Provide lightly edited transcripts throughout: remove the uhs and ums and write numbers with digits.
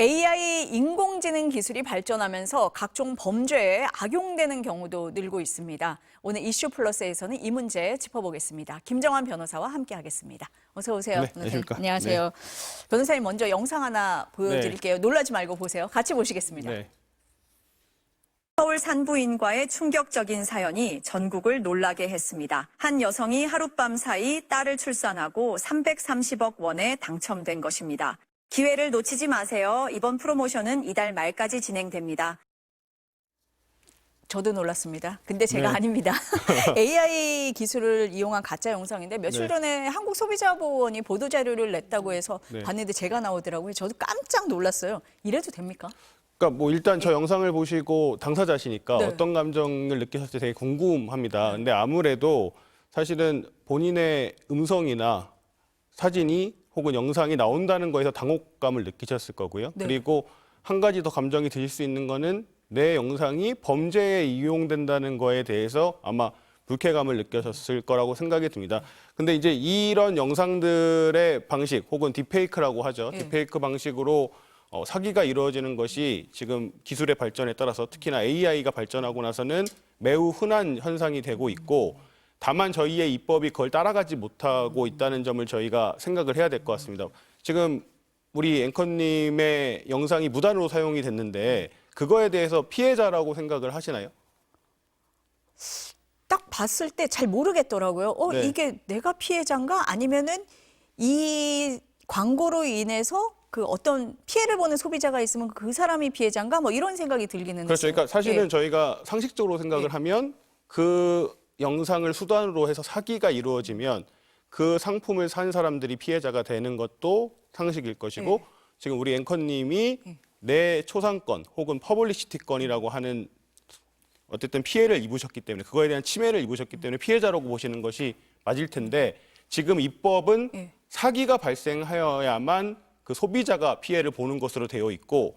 AI 인공지능 기술이 발전하면서 각종 범죄에 악용되는 경우도 늘고 있습니다. 오늘 이슈 플러스에서는 이 문제 짚어보겠습니다. 김정환 변호사와 함께하겠습니다. 어서 오세요. 네, 안녕하십니까. 안녕하세요. 네. 변호사님 먼저 영상 하나 보여드릴게요. 놀라지 말고 보세요. 같이 보시겠습니다. 네. 서울 산부인과의 충격적인 사연이 전국을 놀라게 했습니다. 한 여성이 하룻밤 사이 딸을 출산하고 330억 원에 당첨된 것입니다. 기회를 놓치지 마세요. 이번 프로모션은 이달 말까지 진행됩니다. 저도 놀랐습니다. 근데 제가 네. 아닙니다. AI 기술을 이용한 가짜 영상인데 며칠 네. 전에 한국소비자보호원이 보도자료를 냈다고 해서 네. 봤는데 제가 나오더라고요. 저도 깜짝 놀랐어요. 이래도 됩니까? 그러니까 뭐 일단 저 영상을 보시고 당사자시니까 네. 어떤 감정을 느끼셨을지 되게 궁금합니다. 근데 아무래도 사실은 본인의 음성이나 사진이 혹은 영상이 나온다는 거에서 당혹감을 느끼셨을 거고요. 네. 그리고 한 가지 더 감정이 드실 수 있는 거는 내 영상이 범죄에 이용된다는 거에 대해서 아마 불쾌감을 느끼셨을 거라고 생각이 듭니다. 근데 이제 이런 영상들의 방식 혹은 딥페이크라고 하죠. 예. 딥페이크 방식으로 사기가 이루어지는 것이 지금 기술의 발전에 따라서 특히나 AI가 발전하고 나서는 매우 흔한 현상이 되고 있고 다만 저희의 입법이 그걸 따라가지 못하고 있다는 점을 저희가 생각을 해야 될 것 같습니다. 지금 우리 앵커님의 영상이 무단으로 사용이 됐는데 그거에 대해서 피해자라고 생각을 하시나요? 딱 봤을 때 잘 모르겠더라고요. 네. 이게 내가 피해자인가? 아니면은 이 광고로 인해서 그 어떤 피해를 보는 소비자가 있으면 그 사람이 피해자인가? 뭐 이런 생각이 들기는 그렇죠. 했어요. 그러니까 사실은 예. 저희가 상식적으로 생각을 예. 하면 그 영상을 수단으로 해서 사기가 이루어지면 그 상품을 산 사람들이 피해자가 되는 것도 상식일 것이고 예. 지금 우리 앵커님이 내 초상권 혹은 퍼블리시티권이라고 하는 어쨌든 피해를 입으셨기 때문에 그거에 대한 침해를 입으셨기 때문에 피해자라고 보시는 것이 맞을 텐데 지금 입법은 예. 사기가 발생하여야만 그 소비자가 피해를 보는 것으로 되어 있고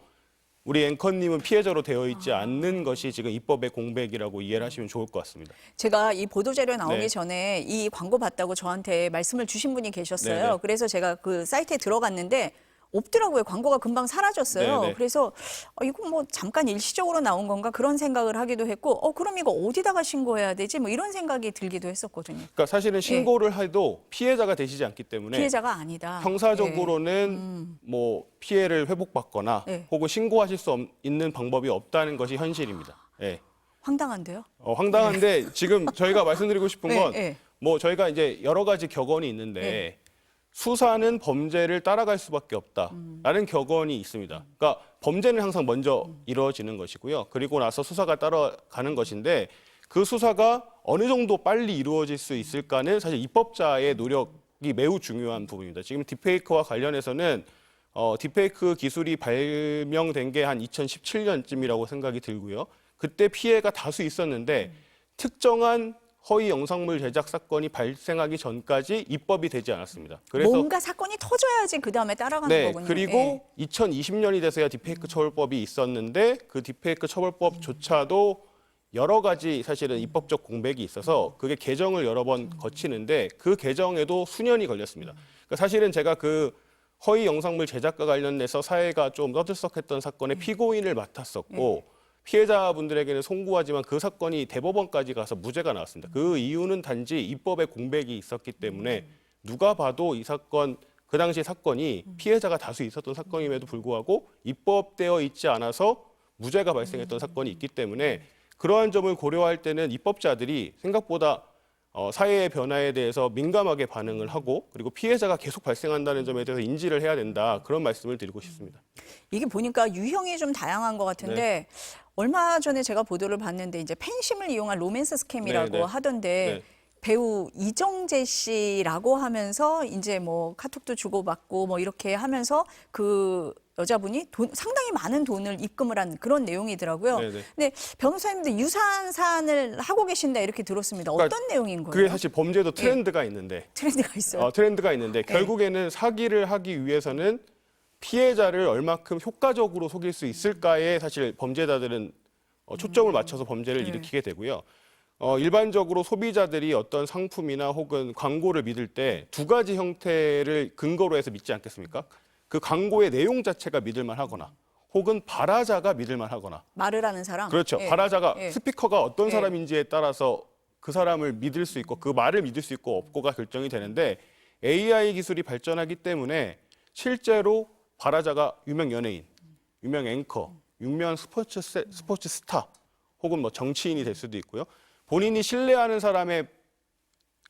우리 앵커님은 피해자로 되어 있지 않는 것이 지금 입법의 공백이라고 이해를 하시면 좋을 것 같습니다. 제가 이 보도자료 나오기 네. 전에 이 광고 봤다고 저한테 말씀을 주신 분이 계셨어요. 네네. 그래서 제가 그 사이트에 들어갔는데 없더라고요. 광고가 금방 사라졌어요. 네네. 그래서 이거 뭐 잠깐 일시적으로 나온 건가 그런 생각을 하기도 했고 그럼 이거 어디다가 신고해야 되지? 뭐 이런 생각이 들기도 했었거든요. 그러니까 사실은 신고를 해도 피해자가 되시지 않기 때문에 피해자가 아니다. 형사적으로는 뭐 피해를 회복받거나 네. 혹은 신고하실 수 있는 방법이 없다는 것이 현실입니다. 예. 황당한데요? 황당한데 지금 저희가 말씀드리고 싶은 네, 건 네. 뭐 저희가 이제 여러 가지 격언이 있는데 네. 수사는 범죄를 따라갈 수밖에 없다라는 격언이 있습니다. 그러니까 범죄는 항상 먼저 이루어지는 것이고요. 그리고 나서 수사가 따라가는 것인데 그 수사가 어느 정도 빨리 이루어질 수 있을까는 사실 입법자의 노력이 매우 중요한 부분입니다. 지금 딥페이크와 관련해서는 딥페이크 기술이 발명된 게 한 2017년쯤이라고 생각이 들고요. 그때 피해가 다수 있었는데 특정한 허위 영상물 제작 사건이 발생하기 전까지 입법이 되지 않았습니다. 그래서 뭔가 사건이 터져야지 그 다음에 따라가는 거군요. 그리고 2020년이 돼서야 딥페이크 처벌법이 있었는데 그 딥페이크 처벌법조차도 여러 가지 사실은 입법적 공백이 있어서 그게 개정을 여러 번 거치는데 그 개정에도 수년이 걸렸습니다. 그러니까 사실은 제가 그 허위 영상물 제작과 관련해서 사회가 좀 떠들썩했던 사건의 피고인을 맡았었고 피해자분들에게는 송구하지만 그 사건이 대법원까지 가서 무죄가 나왔습니다. 그 이유는 단지 입법의 공백이 있었기 때문에 누가 봐도 이 사건, 그 당시 사건이 피해자가 다수 있었던 사건임에도 불구하고 입법되어 있지 않아서 무죄가 발생했던 사건이 있기 때문에 그러한 점을 고려할 때는 입법자들이 생각보다 사회의 변화에 대해서 민감하게 반응을 하고 그리고 피해자가 계속 발생한다는 점에 대해서 인지를 해야 된다. 그런 말씀을 드리고 싶습니다. 이게 보니까 유형이 좀 다양한 것 같은데 네. 얼마 전에 제가 보도를 봤는데 이제 팬심을 이용한 로맨스 스캠이라고 네, 네. 하던데 네. 배우 이정재 씨라고 하면서 이제 뭐 카톡도 주고받고 뭐 이렇게 하면서 그 여자분이 상당히 많은 돈을 입금을 한 그런 내용이더라고요. 네, 네. 근데 변호사님도 유사한 사안을 하고 계신다 이렇게 들었습니다. 어떤 그러니까 내용인 거예요? 그게 사실 범죄도 트렌드가 있는데 트렌드가 있어요. 트렌드가 있는데 결국에는 사기를 하기 위해서는 피해자를 얼마큼 효과적으로 속일 수 있을까에 사실 범죄자들은 초점을 맞춰서 범죄를 일으키게 되고요. 일반적으로 소비자들이 어떤 상품이나 혹은 광고를 믿을 때 두 가지 형태를 근거로 해서 믿지 않겠습니까? 그 광고의 내용 자체가 믿을만하거나 혹은 발화자가 믿을만하거나 말을 하는 사람. 그렇죠. 예. 발화자가 예. 스피커가 어떤 예. 사람인지에 따라서 그 사람을 믿을 수 있고 그 말을 믿을 수 있고 없고가 결정이 되는데 AI 기술이 발전하기 때문에 실제로 발화자가 유명 연예인, 유명 앵커, 유명 스포츠 스타 혹은 뭐 정치인이 될 수도 있고요. 본인이 신뢰하는 사람의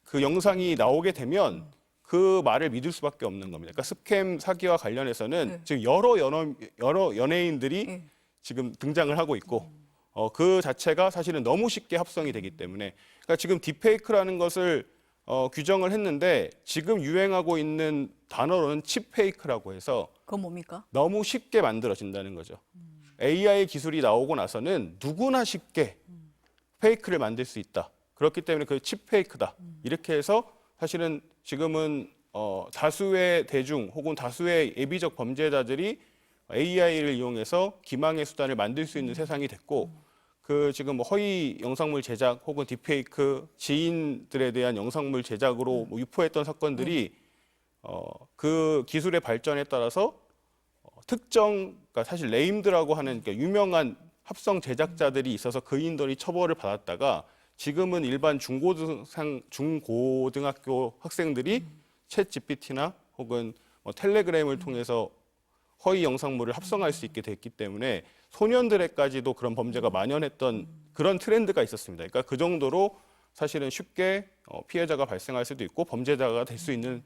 그 영상이 나오게 되면 그 말을 믿을 수밖에 없는 겁니다. 그러니까 스캠 사기와 관련해서는 네. 지금 여러 연예인들이 네. 지금 등장을 하고 있고 그 자체가 사실은 너무 쉽게 합성이 되기 때문에 그러니까 지금 딥페이크라는 것을 규정을 했는데 지금 유행하고 있는 단어로는 칩페이크라고 해서 그건 뭡니까? 너무 쉽게 만들어진다는 거죠. AI 기술이 나오고 나서는 누구나 쉽게 페이크를 만들 수 있다. 그렇기 때문에 그 칩페이크다. 이렇게 해서 사실은 지금은 다수의 대중 혹은 다수의 예비적 범죄자들이 AI를 이용해서 기망의 수단을 만들 수 있는 세상이 됐고 그 지금 뭐 허위 영상물 제작 혹은 딥페이크 지인들에 대한 영상물 제작으로 뭐 유포했던 사건들이 그 기술의 발전에 따라서 특정 그러니까 사실 네임드라고 하는 그러니까 유명한 합성 제작자들이 있어서 그인들이 처벌을 받았다가 지금은 일반 중고등학교 학생들이 챗 GPT나 혹은 뭐 텔레그램을 통해서 허위 영상물을 합성할 수 있게 됐기 때문에 소년들에까지도 그런 범죄가 만연했던 그런 트렌드가 있었습니다. 그러니까 그 정도로 사실은 쉽게 피해자가 발생할 수도 있고 범죄자가 될 수 있는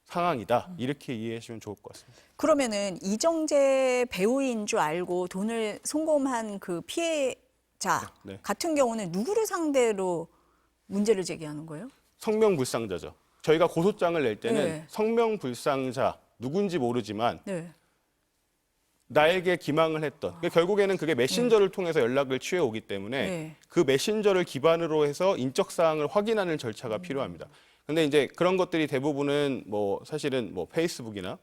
상황이다. 이렇게 이해하시면 좋을 것 같습니다. 그러면은 이정재 배우인 줄 알고 돈을 송금한 그 피해자 네. 같은 경우는 누구를 상대로 문제를 제기하는 거예요? 성명불상자죠. 저희가 고소장을 낼 때는 네. 성명불상자 누군지 모르지만 네. 나에게 기망을 했던 그러니까 결국에는 그게 메신저를 통해서 연락을 취해오기 때문에 네. 그 메신저를 기반으로 해서 인적 사항을 확인하는 절차가 필요합니다. 근데 이제 그런 것들이 대부분은 뭐 사실은 뭐 페이스북이나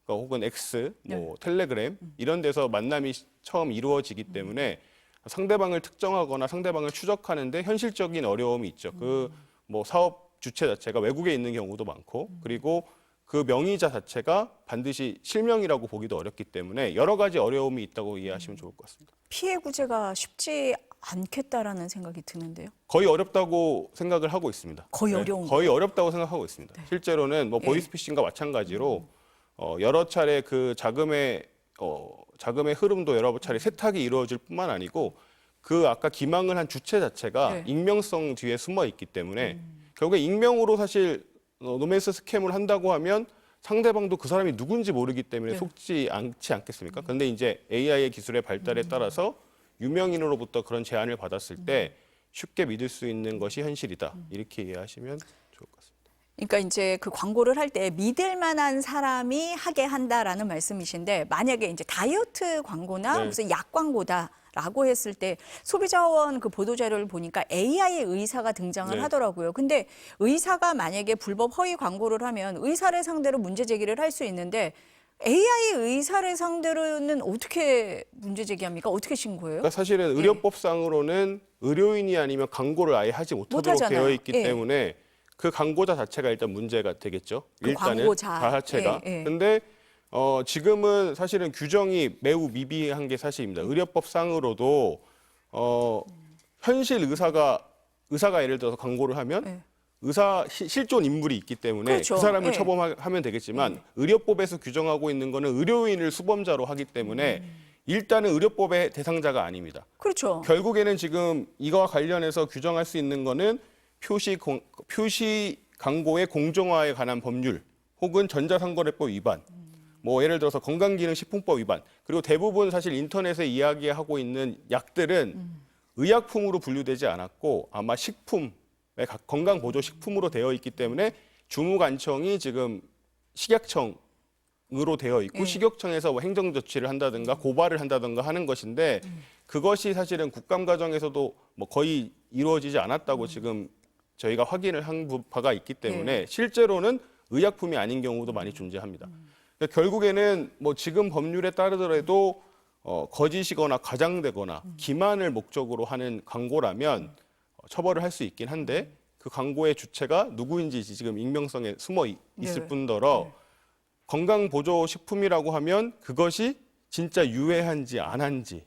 그러니까 혹은 X, 뭐 텔레그램 이런 데서 만남이 처음 이루어지기 때문에 상대방을 특정하거나 상대방을 추적하는데 현실적인 어려움이 있죠. 그 뭐 사업 주체 자체가 외국에 있는 경우도 많고 그리고 그 명의자 자체가 반드시 실명이라고 보기도 어렵기 때문에 여러 가지 어려움이 있다고 이해하시면 좋을 것 같습니다. 피해 구제가 쉽지 않겠다라는 생각이 드는데요. 거의 어렵다고 생각을 하고 있습니다. 거의 어려운 거의 어렵다고 생각하고 있습니다. 실제로는 뭐 보이스피싱과 마찬가지로 여러 차례 그 자금의 흐름도 여러 차례 세탁이 이루어질 뿐만 아니고 그 아까 기망을 한 주체 자체가 네. 익명성 뒤에 숨어 있기 때문에 결국에 익명으로 사실 로맨스 스캠을 한다고 하면 상대방도 그 사람이 누군지 모르기 때문에 네. 속지 않겠습니까? 그런데 이제 AI의 기술의 발달에 따라서 유명인으로부터 그런 제안을 받았을 때 쉽게 믿을 수 있는 것이 현실이다. 이렇게 이해하시면 좋을 것 같습니다. 그러니까 이제 그 광고를 할 때 믿을 만한 사람이 하게 한다라는 말씀이신데 만약에 이제 다이어트 광고나 네. 무슨 약 광고다라고 했을 때 소비자원 그 보도 자료를 보니까 AI의 의사가 등장을 네. 하더라고요. 근데 의사가 만약에 불법 허위 광고를 하면 의사를 상대로 문제 제기를 할 수 있는데 AI 의사를 상대로는 어떻게 문제 제기합니까? 어떻게 신고해요? 그러니까 사실은 의료법상으로는 의료인이 아니면 광고를 아예 하지 못하도록 못하잖아요. 되어 있기 예. 때문에 그 광고자 자체가 일단 문제가 되겠죠. 그 일단은 광고자. 자체가. 예, 예. 근데 지금은 사실은 규정이 매우 미비한 게 사실입니다. 의료법상으로도 현실 의사가 예를 들어서 광고를 하면 예. 실존 인물이 있기 때문에 그렇죠. 그 사람을 예. 처벌하면 되겠지만 의료법에서 규정하고 있는 거는 의료인을 수범자로 하기 때문에 일단은 의료법의 대상자가 아닙니다. 그렇죠. 결국에는 지금 이거와 관련해서 규정할 수 있는 거는 표시 광고의 공정화에 관한 법률 혹은 전자상거래법 위반 뭐 예를 들어서 건강기능식품법 위반 그리고 대부분 사실 인터넷에 이야기하고 있는 약들은 의약품으로 분류되지 않았고 아마 건강보조식품으로 되어 있기 때문에 주무관청이 지금 식약청으로 되어 있고 예. 식약청에서 뭐 행정조치를 한다든가 고발을 한다든가 하는 것인데 그것이 사실은 국감 과정에서도 뭐 거의 이루어지지 않았다고 지금 저희가 확인을 한 바가 있기 때문에 실제로는 의약품이 아닌 경우도 많이 존재합니다. 그러니까 결국에는 뭐 지금 법률에 따르더라도 거짓이거나 과장되거나 기만을 목적으로 하는 광고라면 처벌을 할 수 있긴 한데 그 광고의 주체가 누구인지 지금 익명성에 숨어 있을 네. 뿐더러 건강보조식품이라고 하면 그것이 진짜 유해한지 안 한지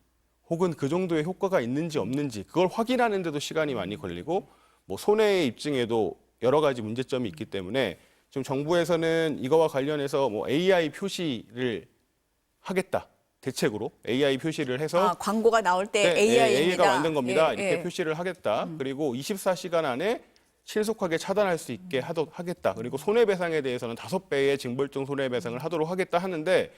혹은 그 정도의 효과가 있는지 없는지 그걸 확인하는 데도 시간이 많이 걸리고 뭐 손해의 입증에도 여러 가지 문제점이 있기 때문에 지금 정부에서는 이거와 관련해서 뭐 AI 표시를 하겠다. 대책으로 AI 표시를 해서 광고가 나올 때 네, AI입니다. AI가 만든 겁니다. 예, 이렇게 예. 표시를 하겠다. 그리고 24시간 안에 신속하게 차단할 수 있게 하겠다. 그리고 손해배상에 대해서는 5배의 징벌적 손해배상을 하도록 하겠다 하는데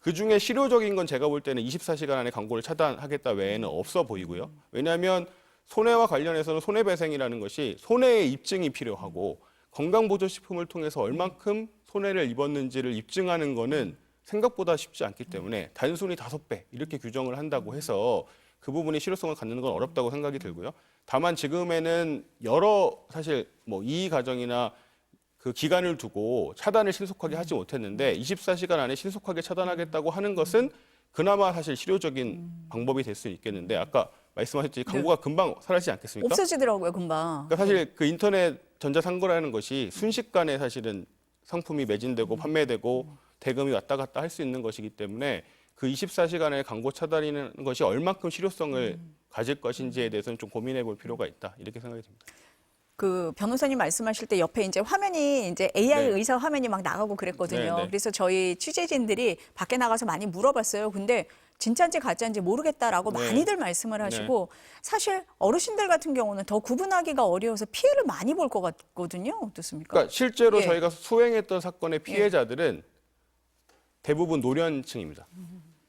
그중에 실효적인 건 제가 볼 때는 24시간 안에 광고를 차단하겠다 외에는 없어 보이고요. 왜냐하면 손해와 관련해서는 손해배상이라는 것이 손해의 입증이 필요하고 건강보조식품을 통해서 얼만큼 손해를 입었는지를 입증하는 거는 생각보다 쉽지 않기 때문에 단순히 5배 이렇게 규정을 한다고 해서 그 부분이 실효성을 갖는 건 어렵다고 생각이 들고요. 다만 지금에는 여러 사실 뭐 이의 가정이나 그 기간을 두고 차단을 신속하게 하지 못했는데 24시간 안에 신속하게 차단하겠다고 하는 것은 그나마 사실 실효적인 방법이 될 수 있겠는데 아까 말씀하셨듯이 광고가 금방 사라지지 않겠습니까? 없어지더라고요, 금방. 그러니까 사실 그 인터넷 전자상거래라는 것이 순식간에 사실은 상품이 매진되고 판매되고 대금이 왔다 갔다 할 수 있는 것이기 때문에 그 24시간의 광고 차단이라는 것이 얼만큼 실효성을 가질 것인지에 대해서는 좀 고민해 볼 필요가 있다. 이렇게 생각이 듭니다. 그 변호사님 말씀하실 때 옆에 이제 화면이 이제 AI 네. 의사 화면이 막 나가고 그랬거든요. 네, 네. 그래서 저희 취재진들이 밖에 나가서 많이 물어봤어요. 근데 진짜인지 가짜인지 모르겠다라고 네. 많이들 말씀을 하시고 사실 어르신들 같은 경우는 더 구분하기가 어려워서 피해를 많이 볼 것 같거든요. 어떻습니까? 그러니까 실제로 예. 저희가 수행했던 사건의 피해자들은 대부분 노년층입니다.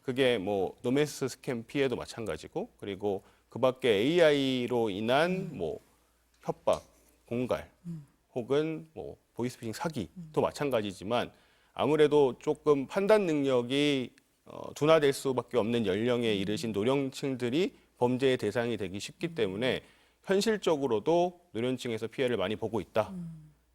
그게 뭐 노매스 스캠 피해도 마찬가지고 그리고 그밖에 AI로 인한 뭐 협박, 공갈 혹은 뭐 보이스피싱 사기도 마찬가지지만 아무래도 조금 판단 능력이 둔화될 수밖에 없는 연령에 이르신 노령층들이 범죄의 대상이 되기 쉽기 때문에 현실적으로도 노년층에서 피해를 많이 보고 있다.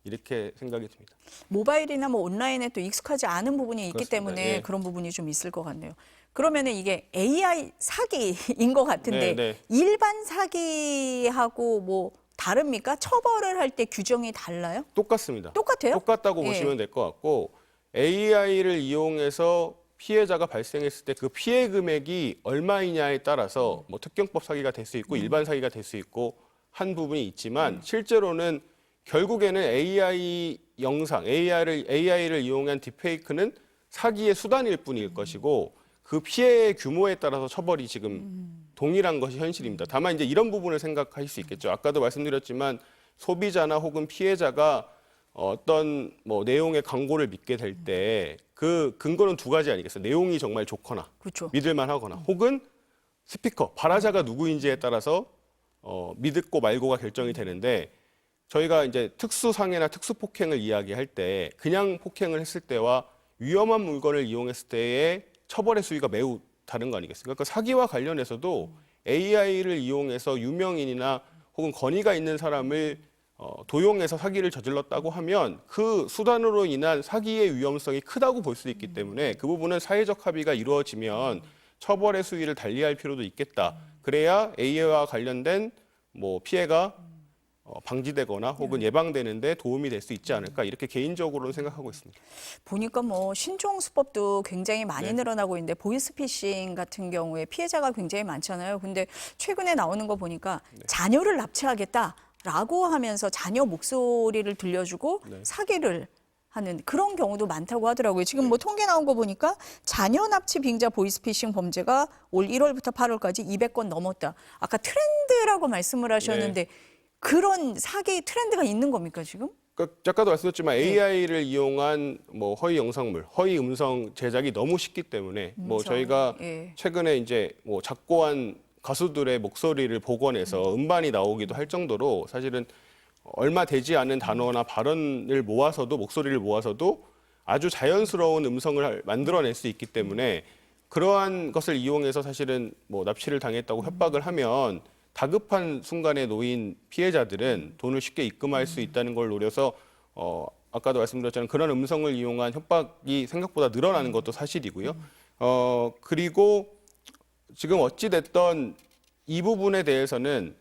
이렇게 생각이 듭니다. 모바일이나 뭐 온라인에 또 익숙하지 않은 부분이 있기 그렇습니다. 때문에 예. 그런 부분이 좀 있을 것 같네요. 그러면은 이게 AI 사기인 것 같은데 네, 네. 일반 사기하고 뭐 다릅니까? 처벌을 할 때 규정이 달라요? 똑같습니다. 똑같아요? 똑같다고 예. 보시면 될 것 같고 AI를 이용해서 피해자가 발생했을 때 그 피해 금액이 얼마이냐에 따라서 뭐 특경법 사기가 될 수 있고 일반 사기가 될 수 있고 한 부분이 있지만 실제로는 결국에는 AI 영상, AI를 이용한 딥페이크는 사기의 수단일 뿐일 것이고 그 피해의 규모에 따라서 처벌이 지금 동일한 것이 현실입니다. 다만 이제 이런 부분을 생각하실 수 있겠죠. 아까도 말씀드렸지만 소비자나 혹은 피해자가 어떤 뭐 내용의 광고를 믿게 될 때 그 근거는 두 가지 아니겠어요? 내용이 정말 좋거나 그렇죠. 믿을만하거나 혹은 스피커, 발화자가 누구인지에 따라서 믿고 말고가 결정이 되는데 저희가 이제 특수상해나 특수폭행을 이야기할 때 그냥 폭행을 했을 때와 위험한 물건을 이용했을 때의 처벌의 수위가 매우 다른 거 아니겠습니까? 그러니까 사기와 관련해서도 AI를 이용해서 유명인이나 혹은 권위가 있는 사람을 도용해서 사기를 저질렀다고 하면 그 수단으로 인한 사기의 위험성이 크다고 볼 수 있기 때문에 그 부분은 사회적 합의가 이루어지면 처벌의 수위를 달리할 필요도 있겠다. 그래야 AI와 관련된 뭐 피해가 방지되거나 혹은 예방되는데 도움이 될 수 있지 않을까 이렇게 개인적으로는 생각하고 있습니다. 보니까 뭐 신종 수법도 굉장히 많이 네. 늘어나고 있는데 보이스피싱 같은 경우에 피해자가 굉장히 많잖아요. 근데 최근에 나오는 거 보니까 자녀를 납치하겠다라고 하면서 자녀 목소리를 들려주고 사기를 하는 그런 경우도 많다고 하더라고요. 지금 뭐 통계 나온 거 보니까 자녀 납치 빙자 보이스피싱 범죄가 올 1월부터 8월까지 200건 넘었다. 아까 트렌드라고 말씀을 하셨는데 그런 사기 트렌드가 있는 겁니까 지금? 그러니까 아까도 말씀드렸지만 AI를 이용한 뭐 허위 영상물, 허위 음성 제작이 너무 쉽기 때문에 뭐 저희가 최근에 이제 뭐 작고한 가수들의 목소리를 복원해서 음반이 나오기도 할 정도로 사실은 얼마 되지 않은 단어나 발언을 모아서도 목소리를 모아서도 아주 자연스러운 음성을 만들어낼 수 있기 때문에 그러한 것을 이용해서 사실은 뭐 납치를 당했다고 협박을 하면 다급한 순간에 놓인 피해자들은 돈을 쉽게 입금할 수 있다는 걸 노려서 아까도 말씀드렸잖아요. 그런 음성을 이용한 협박이 생각보다 늘어나는 것도 사실이고요. 그리고 지금 어찌 됐던 이 부분에 대해서는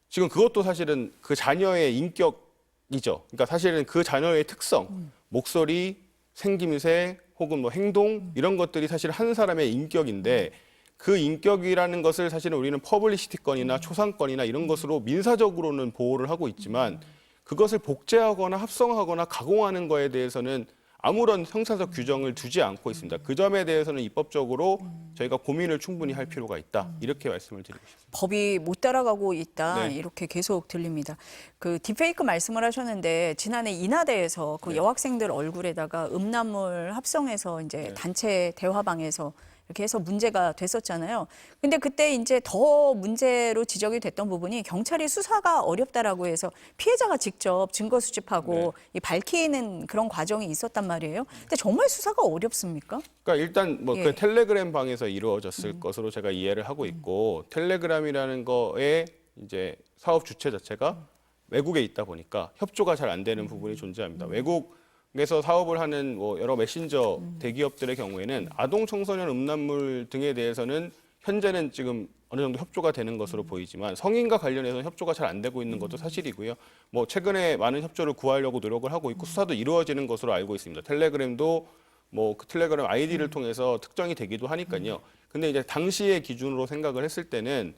지금 그것도 사실은 그 자녀의 인격이죠. 그러니까 사실은 그 자녀의 특성, 목소리, 생김새 혹은 뭐 행동 이런 것들이 사실 한 사람의 인격인데 그 인격이라는 것을 사실은 우리는 퍼블리시티권이나 초상권이나 이런 것으로 민사적으로는 보호를 하고 있지만 그것을 복제하거나 합성하거나 가공하는 거에 대해서는 아무런 형사적 규정을 두지 않고 있습니다. 그 점에 대해서는 입법적으로 저희가 고민을 충분히 할 필요가 있다. 이렇게 말씀을 드리고 싶습니다. 법이 못 따라가고 있다 네. 이렇게 계속 들립니다. 그 딥페이크 말씀을 하셨는데 지난해 인하대에서 그 여학생들 얼굴에다가 음란물 합성해서 이제 단체 대화방에서 이렇게 해서 문제가 됐었잖아요. 근데 그때 이제 더 문제로 지적이 됐던 부분이 경찰이 수사가 어렵다라고 해서 피해자가 직접 증거 수집하고 이 밝히는 그런 과정이 있었단 말이에요. 근데 정말 수사가 어렵습니까? 그러니까 일단 뭐 예. 그 텔레그램 방에서 이루어졌을 것으로 제가 이해를 하고 있고 텔레그램이라는 거에 이제 사업 주체 자체가 외국에 있다 보니까 협조가 잘 안 되는 부분이 존재합니다. 외국에서 사업을 하는 뭐 여러 메신저 대기업들의 경우에는 아동 청소년 음란물 등에 대해서는 현재는 지금 어느 정도 협조가 되는 것으로 보이지만 성인과 관련해서 협조가 잘 안 되고 있는 것도 사실이고요. 뭐 최근에 많은 협조를 구하려고 노력을 하고 있고 수사도 이루어지는 것으로 알고 있습니다. 텔레그램도 뭐 그 텔레그램 아이디를 통해서 특정이 되기도 하니까요. 근데 이제 당시의 기준으로 생각을 했을 때는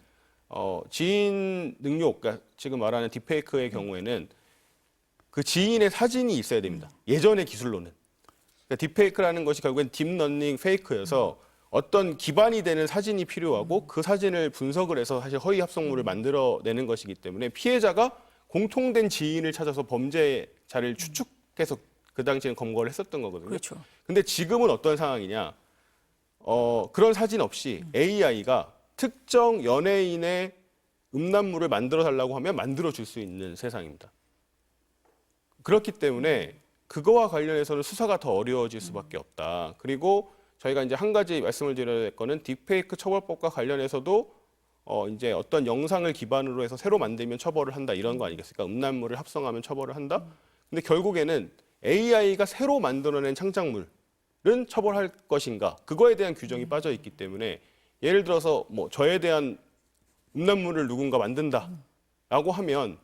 지인 능욕, 그러니까 지금 말하는 딥페이크의 경우에는 그 지인의 사진이 있어야 됩니다. 예전의 기술로는. 그러니까 딥페이크라는 것이 결국엔 딥러닝 페이크여서 어떤 기반이 되는 사진이 필요하고 그 사진을 분석을 해서 사실 허위 합성물을 만들어내는 것이기 때문에 피해자가 공통된 지인을 찾아서 범죄자를 추측해서 그 당시에는 검거를 했었던 거거든요. 그렇죠. 근데 지금은 어떤 상황이냐? 그런 사진 없이 AI가 특정 연예인의 음란물을 만들어 달라고 하면 만들어 줄 수 있는 세상입니다. 그렇기 때문에 그거와 관련해서는 수사가 더 어려워질 수밖에 없다. 그리고 저희가 이제 한 가지 말씀을 드려야 될 거는 딥페이크 처벌법과 관련해서도 이제 어떤 영상을 기반으로 해서 새로 만들면 처벌을 한다 이런 거 아니겠습니까? 음란물을 합성하면 처벌을 한다. 근데 결국에는 AI가 새로 만들어낸 창작물은 처벌할 것인가? 그거에 대한 규정이 빠져 있기 때문에 예를 들어서 뭐 저에 대한 음란물을 누군가 만든다라고 하면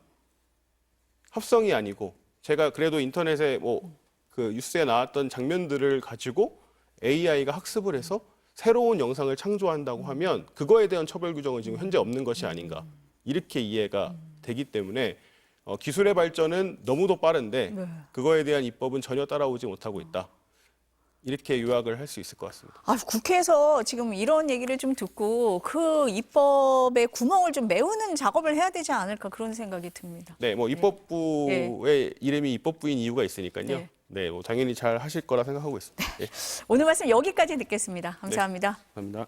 합성이 아니고 제가 그래도 인터넷에 뭐 그 뉴스에 나왔던 장면들을 가지고 AI가 학습을 해서 새로운 영상을 창조한다고 하면 그거에 대한 처벌 규정은 지금 현재 없는 것이 아닌가 이렇게 이해가 되기 때문에 기술의 발전은 너무도 빠른데 그거에 대한 입법은 전혀 따라오지 못하고 있다. 이렇게 요약을 할 수 있을 것 같습니다. 아, 국회에서 지금 이런 얘기를 좀 듣고 그 입법의 구멍을 좀 메우는 작업을 해야 되지 않을까 그런 생각이 듭니다. 네, 뭐 입법부의 이름이 입법부인 이유가 있으니까요. 네. 네, 뭐 당연히 잘 하실 거라 생각하고 있습니다. 네, 오늘 말씀 여기까지 듣겠습니다. 감사합니다. 감사합니다.